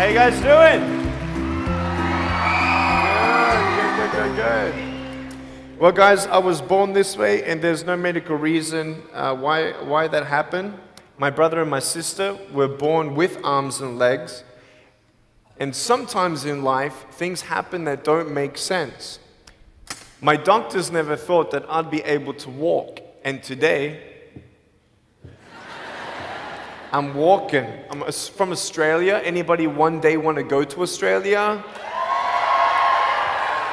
you guys doing? Good. Well, guys, I was born this way, and there's no medical reason why that happened. My brother and my sister were born with arms and legs, and sometimes in life, things happen that don't make sense. My doctors never thought that I'd be able to walk, and today, I'm walking. I'm from Australia. Anybody one day want to go to Australia?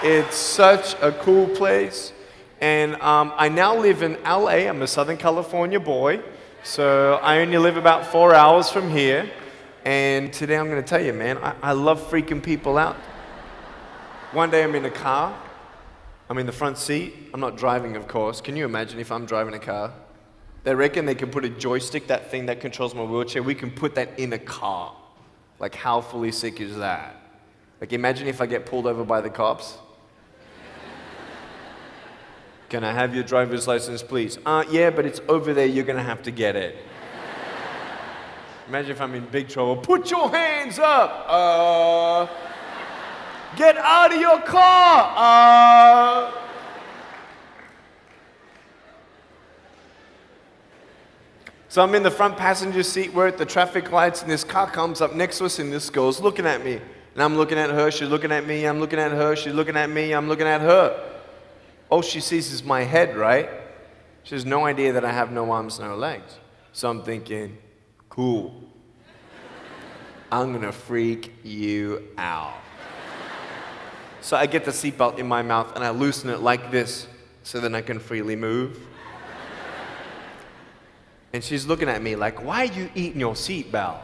It's such a cool place. And I now live in LA. I'm a Southern California boy. So I only live about 4 hours from here. And today I'm going to tell you, man, I love freaking people out. One day I'm in a car. I'm in the front seat. I'm not driving, of course. Can you imagine if I'm driving a car? They reckon they can put a joystick, that thing that controls my wheelchair, we can put that in a car. Like, how fully sick is that? Like, imagine if I get pulled over by the cops. Can I have your driver's license, please? Yeah, but it's over there, you're gonna have to get it. Imagine if I'm in big trouble. Put your hands up! Get out of your car! So I'm in the front passenger seat, we're at the traffic lights, and this car comes up next to us, and this girl's looking at me. And I'm looking at her, she's looking at me, I'm looking at her, she's looking at me, I'm looking at her. All she sees is my head, right? She has no idea that I have no arms, no legs. So I'm thinking, cool. I'm gonna freak you out. So I get the seatbelt in my mouth, and I loosen it like this, so then I can freely move. And she's looking at me like, why are you eating your seatbelt?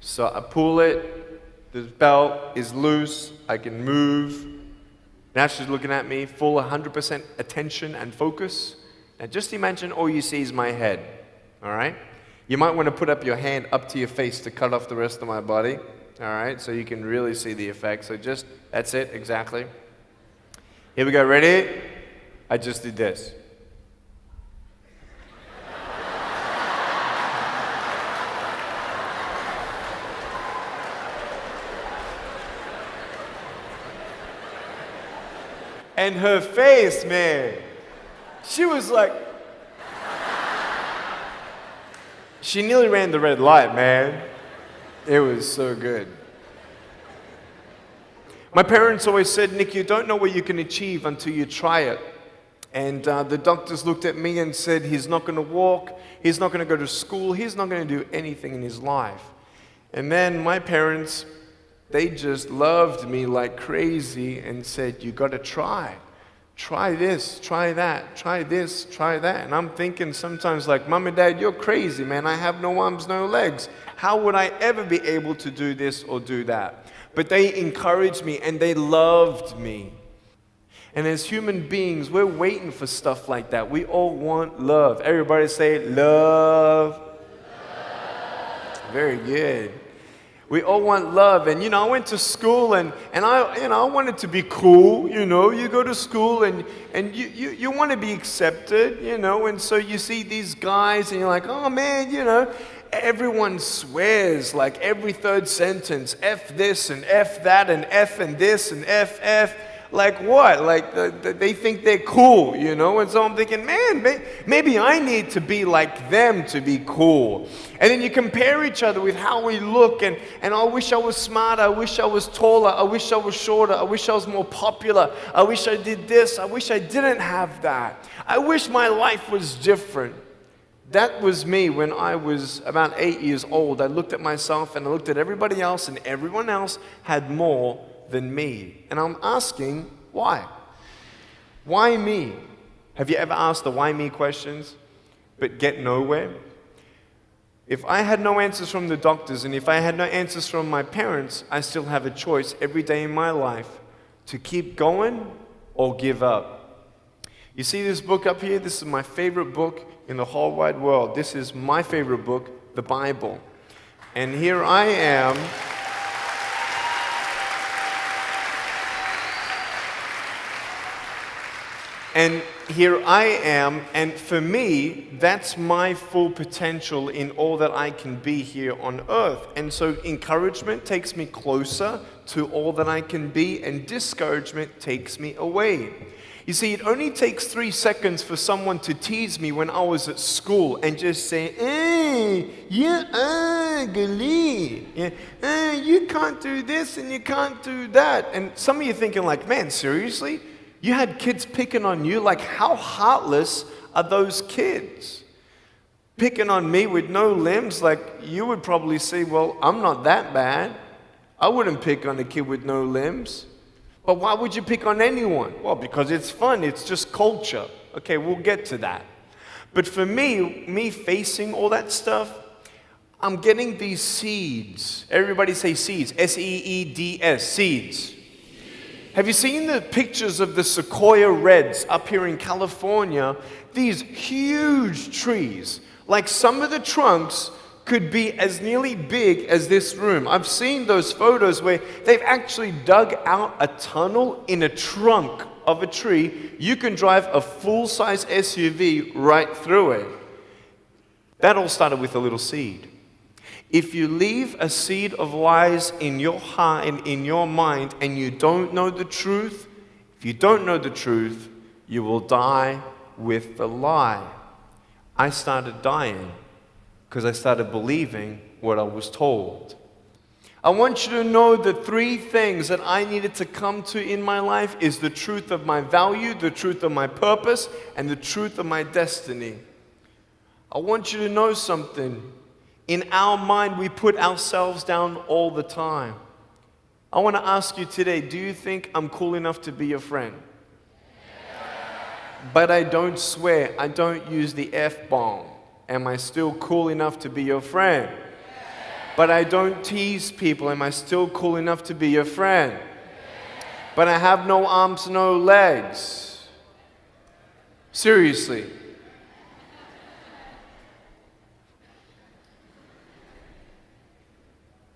So I pull it, the belt is loose, I can move. Now she's looking at me, full 100% attention and focus. Now just imagine all you see is my head, all right? You might want to put up your hand up to your face to cut off the rest of my body, all right? So you can really see the effect. So just, that's it, exactly. Here we go, ready? I just did this. And her face, man, she was like, she nearly ran the red light, man. It was so good. My parents always said, Nick, you don't know what you can achieve until you try it. And the doctors looked at me and said, he's not going to walk, he's not going to go to school, he's not going to do anything in his life. And then my parents, they just loved me like crazy and said, you got to try. Try this, try that, try this, try that. And I'm thinking sometimes like, Mom and Dad, you're crazy, man. I have no arms, no legs. How would I ever be able to do this or do that? But they encouraged me and they loved me. And as human beings, we're waiting for stuff like that. We all want love. Everybody say, love. Very good. We all want love. And, I went to school and I wanted to be cool, You go to school and you want to be accepted, And so you see these guys and you're like, oh, man, Everyone swears like every third sentence, F this and F that and F and this and F. Like what? Like they think they're cool, And so I'm thinking, man, maybe I need to be like them to be cool. And then you compare each other with how we look, and I wish I was smarter, I wish I was taller, I wish I was shorter, I wish I was more popular, I wish I did this, I wish I didn't have that. I wish my life was different. That was me when I was about 8 years old. I looked at myself and I looked at everybody else, and everyone else had more than me. And I'm asking, why? Why me? Have you ever asked the why me questions, but get nowhere? If I had no answers from the doctors, and if I had no answers from my parents, I still have a choice every day in my life to keep going or give up. You see this book up here? This is my favorite book in the whole wide world. This is my favorite book, the Bible. And here I am. And here I am, and for me, that's my full potential in all that I can be here on earth. And so encouragement takes me closer to all that I can be, and discouragement takes me away. You see, it only takes 3 seconds for someone to tease me when I was at school and just say, you're ugly. You can't do this and you can't do that. And some of you thinking like, man, seriously? You had kids picking on you? Like, how heartless are those kids? Picking on me with no limbs, like, you would probably say, well, I'm not that bad. I wouldn't pick on a kid with no limbs. But why would you pick on anyone? Well, because it's fun. It's just culture. Okay, we'll get to that. But for me facing all that stuff, I'm getting these seeds. Everybody say seeds. S-E-E-D-S, seeds. Have you seen the pictures of the sequoia reds up here in California? These huge trees. Like some of the trunks could be as nearly big as this room. I've seen those photos where they've actually dug out a tunnel in a trunk of a tree. You can drive a full-size SUV right through it. That all started with a little seed. If you leave a seed of lies in your heart and in your mind and you don't know the truth, if you don't know the truth, you will die with the lie. I started dying because I started believing what I was told. I want you to know the 3 things that I needed to come to in my life is the truth of my value, the truth of my purpose, and the truth of my destiny. I want you to know something. In our mind, we put ourselves down all the time. I want to ask you today, do you think I'm cool enough to be your friend? But I don't swear, I don't use the F-bomb. Am I still cool enough to be your friend? But I don't tease people. Am I still cool enough to be your friend? But I have no arms, no legs. Seriously.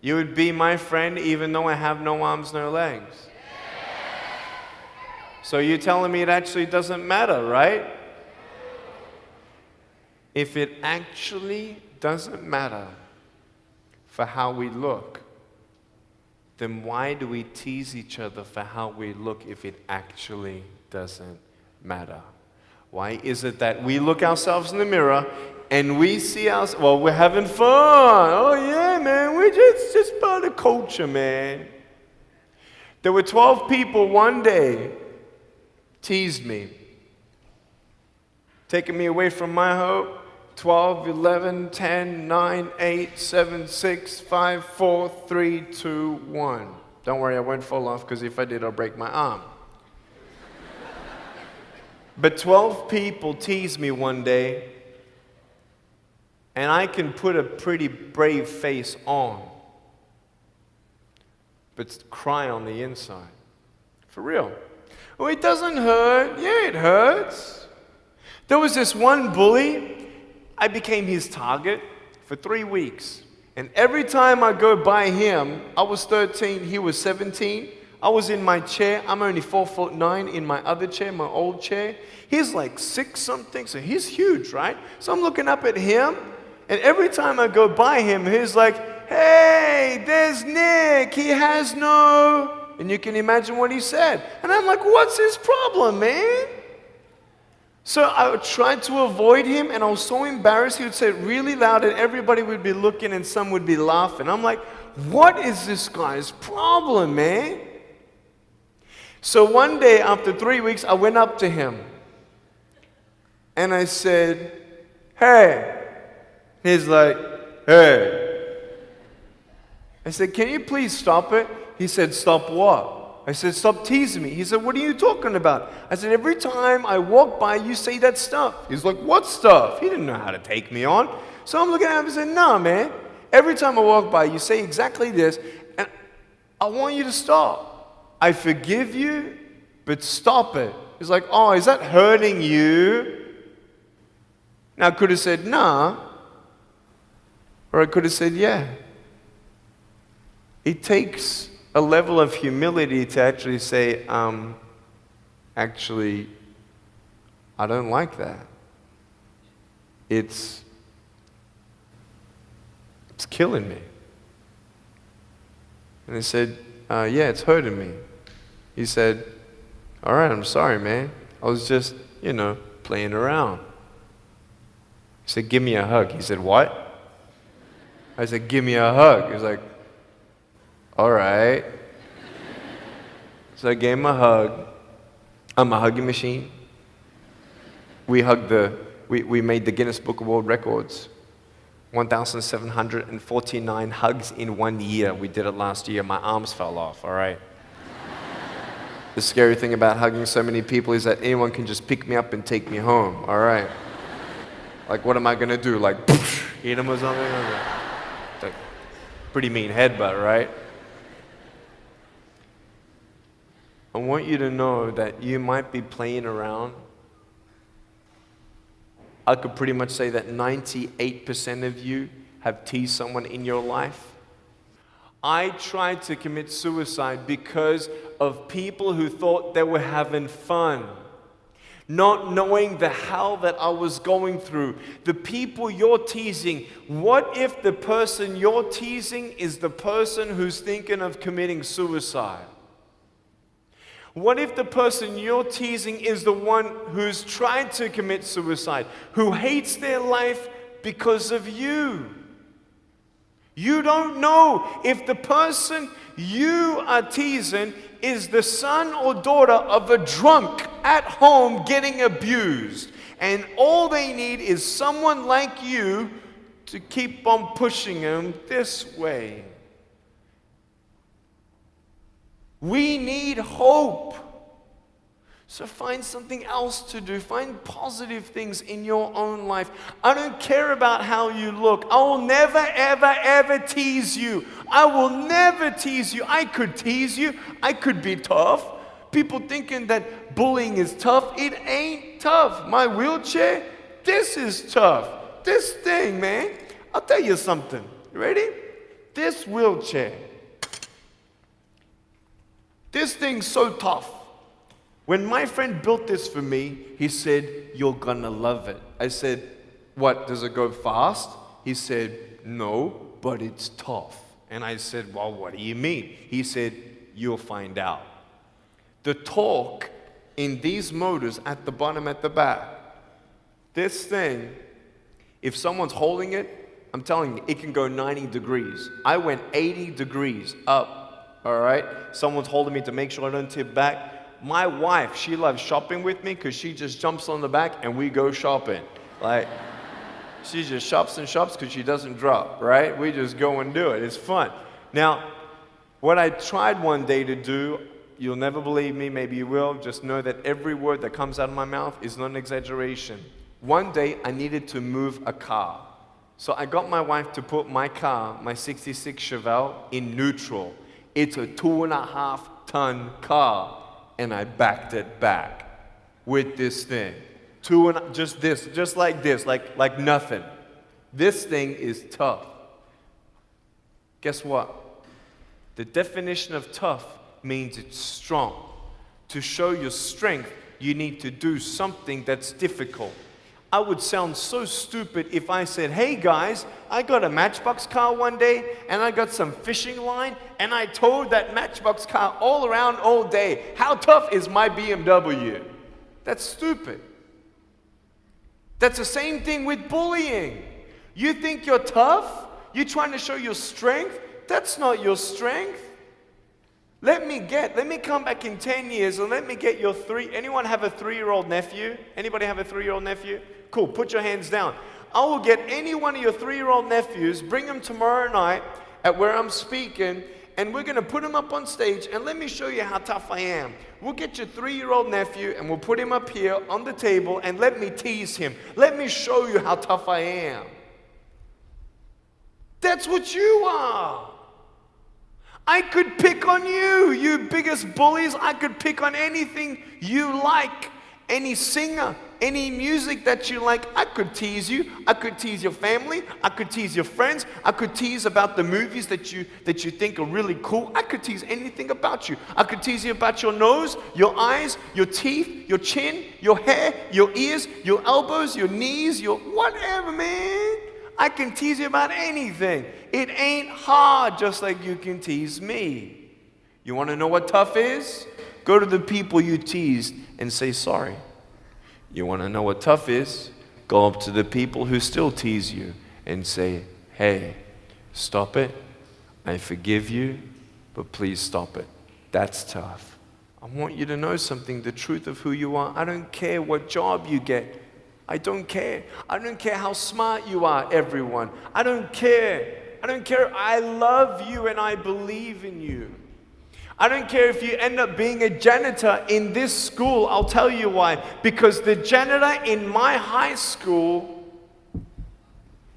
You would be my friend even though I have no arms, no legs. So you're telling me it actually doesn't matter, right? If it actually doesn't matter for how we look, then why do we tease each other for how we look if it actually doesn't matter? Why is it that we look ourselves in the mirror and we see ourselves, well, we're having fun. Oh yeah, man, we're just part of culture, man. There were 12 people one day teased me, taking me away from my hope. 12, 11, 10, 9, 8, 7, 6, 5, 4, 3, 2, 1. Don't worry, I won't fall off because if I did, I'll break my arm. But 12 people teased me one day, and I can put a pretty brave face on, but cry on the inside. For real. Oh, it doesn't hurt. Yeah, it hurts. There was this one bully. I became his target for 3 weeks. And every time I go by him, I was 13, he was 17. I was in my chair. I'm only 4'9" in my other chair, my old chair. He's like 6 something, so he's huge, right? So I'm looking up at him, and every time I go by him, he's like, hey, there's Nick. He has no... And you can imagine what he said. And I'm like, what's his problem, man? So I tried to avoid him, and I was so embarrassed. He would say it really loud, and everybody would be looking, and some would be laughing. I'm like, what is this guy's problem, man? So one day, after 3 weeks, I went up to him, and I said, hey. He's like, hey. I said, can you please stop it? He said, stop what? I said, stop teasing me. He said, what are you talking about? I said, every time I walk by, you say that stuff. He's like, what stuff? He didn't know how to take me on. So I'm looking at him and said, nah, man. Every time I walk by, you say exactly this, and I want you to stop. I forgive you, but stop it. He's like, oh, is that hurting you? Now, I could have said, nah. Or I could have said, yeah. It takes a level of humility to actually say, actually, I don't like that. It's killing me. And I said, yeah, it's hurting me. He said, all right, I'm sorry, man. I was just, playing around. He said, give me a hug. He said, what? I said, give me a hug. He was like, all right. So I gave him a hug. I'm a hugging machine. We made the Guinness Book of World Records. 1,749 hugs in 1 year. We did it last year. My arms fell off, all right? The scary thing about hugging so many people is that anyone can just pick me up and take me home, all right? Like, what am I gonna do? Like, eat them or something? Like, pretty mean headbutt, right? I want you to know that you might be playing around. I could pretty much say that 98% of you have teased someone in your life. I tried to commit suicide because of people who thought they were having fun, not knowing the hell that I was going through. The people you're teasing, what if the person you're teasing is the person who's thinking of committing suicide? What if the person you're teasing is the one who's tried to commit suicide, who hates their life because of you? You don't know if the person you are teasing is the son or daughter of a drunk at home getting abused. And all they need is someone like you to keep on pushing them this way. We need hope. So find something else to do. Find positive things in your own life. I don't care about how you look. I will never, ever, ever tease you. I will never tease you. I could tease you. I could be tough. People thinking that bullying is tough. It ain't tough. My wheelchair, this is tough. This thing, man. I'll tell you something. You ready? This wheelchair. This thing's so tough. When my friend built this for me, he said, you're gonna love it. I said, what, does it go fast? He said, no, but it's tough. And I said, well, what do you mean? He said, you'll find out. The torque in these motors at the bottom, at the back, this thing, if someone's holding it, I'm telling you, it can go 90 degrees. I went 80 degrees up. All right, someone's holding me to make sure I don't tip back. My wife, she loves shopping with me because she just jumps on the back and we go shopping. Like, she just shops and shops because she doesn't drop, right? We just go and do it. It's fun. Now, what I tried one day to do, you'll never believe me, maybe you will, just know that every word that comes out of my mouth is not an exaggeration. One day, I needed to move a car. So I got my wife to put my car, my 66 Chevelle, in neutral. It's a 2.5-ton car, and I backed it back with this thing. Just like this, like nothing. This thing is tough. Guess what? The definition of tough means it's strong. To show your strength, you need to do something that's difficult. I would sound so stupid if I said, hey guys, I got a Matchbox car one day and I got some fishing line and I towed that Matchbox car all around all day. How tough is my BMW? That's stupid. That's the same thing with bullying. You think you're tough? You're trying to show your strength? That's not your strength. Let me come back in 10 years and let me get your anyone have a 3-year-old nephew? Anybody have a 3-year-old nephew? Cool, put your hands down. I will get any one of your 3-year-old nephews, bring them tomorrow night at where I'm speaking, and we're gonna put him up on stage and let me show you how tough I am. We'll get your 3-year-old nephew and we'll put him up here on the table and let me tease him. Let me show you how tough I am. That's what you are. I could pick on you, you biggest bullies. I could pick on anything you like. Any singer, Any music that you like, I could tease you. I could tease your family. I could tease your friends. I could tease about the movies that you think are really cool. I could tease anything about you. I could tease you about your nose, your eyes, your teeth, your chin, your hair, your ears, your elbows, your knees, your whatever, man. I can tease you about anything. It ain't hard, just like you can tease me. You want to know what tough is? Go to the people you teased and say sorry. You want to know what tough is? Go up to the people who still tease you and say, hey, stop it. I forgive you, but please stop it. That's tough. I want you to know something, the truth of who you are. I don't care what job you get. I don't care. I don't care how smart you are, everyone. I don't care. I don't care. I love you and I believe in you. I don't care if you end up being a janitor in this school. I'll tell you why. Because the janitor in my high school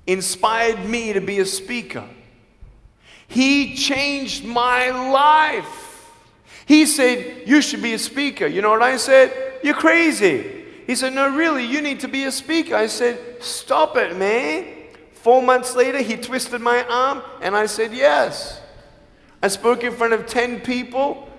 inspired me to be a speaker. He changed my life. He said, you should be a speaker. You know what I said? You're crazy. He said, no, really, you need to be a speaker. I said, stop it, man. 4 months later, he twisted my arm, and I said, yes. I spoke in front of 10 people,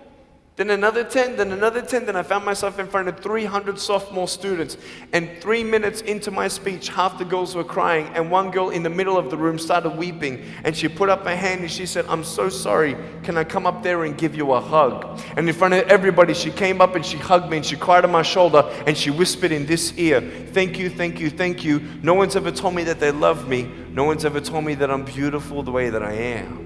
then another 10, then another 10, then I found myself in front of 300 sophomore students. And 3 minutes into my speech, half the girls were crying, and one girl in the middle of the room started weeping, and she put up her hand and she said, I'm so sorry, can I come up there and give you a hug? And in front of everybody, she came up and she hugged me and she cried on my shoulder and she whispered in this ear, thank you, thank you, thank you. No one's ever told me that they love me. No one's ever told me that I'm beautiful the way that I am.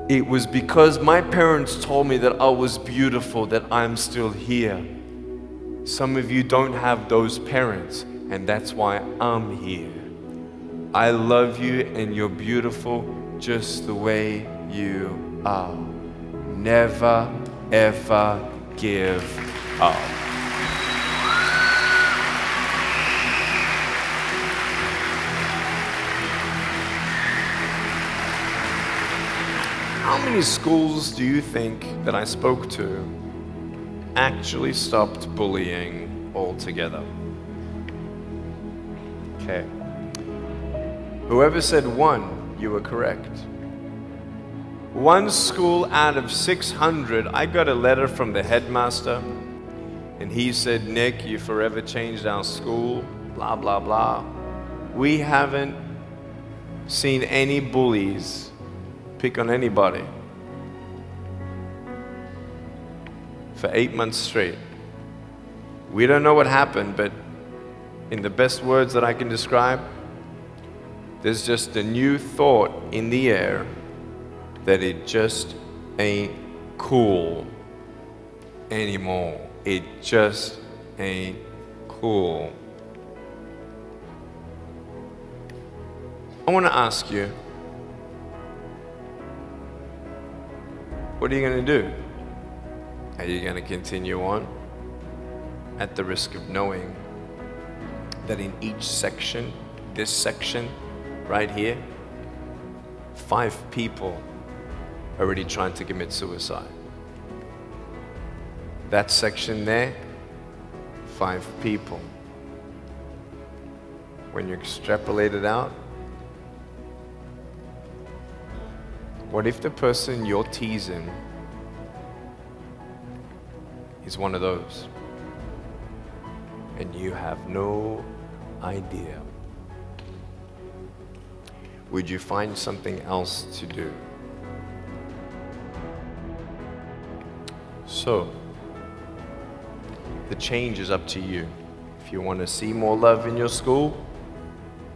It was because my parents told me that I was beautiful that I'm still here. Some of you don't have those parents, and that's why I'm here. I love you, and you're beautiful just the way you are. Never, ever give up. How many schools do you think that I spoke to actually stopped bullying altogether? Okay. Whoever said one, you were correct. One school out of 600, I got a letter from the headmaster, and he said, Nick, you forever changed our school, blah, blah, blah. We haven't seen any bullies pick on anybody for 8 months straight. We don't know what happened, but in the best words that I can describe, there's just a new thought in the air that it just ain't cool anymore. It just ain't cool. I want to ask you, what are you going to do? Are you going to continue on at the risk of knowing that in each section, this section right here, 5 people are already trying to commit suicide? That section there, 5 people. When you extrapolate it out, what if the person you're teasing is one of those, and you have no idea? Would you find something else to do? So, the change is up to you. If you want to see more love in your school,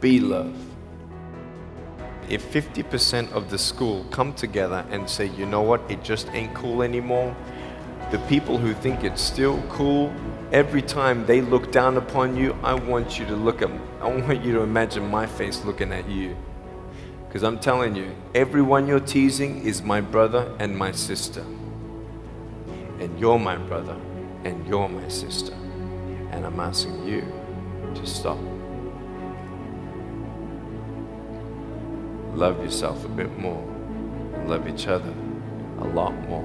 be love. If 50% of the school come together and say, you know what, it just ain't cool anymore, the people who think it's still cool, every time they look down upon you, I want you to imagine my face looking at you. Because I'm telling you, everyone you're teasing is my brother and my sister. And you're my brother and you're my sister. And I'm asking you to stop. Love yourself a bit more, and love each other a lot more.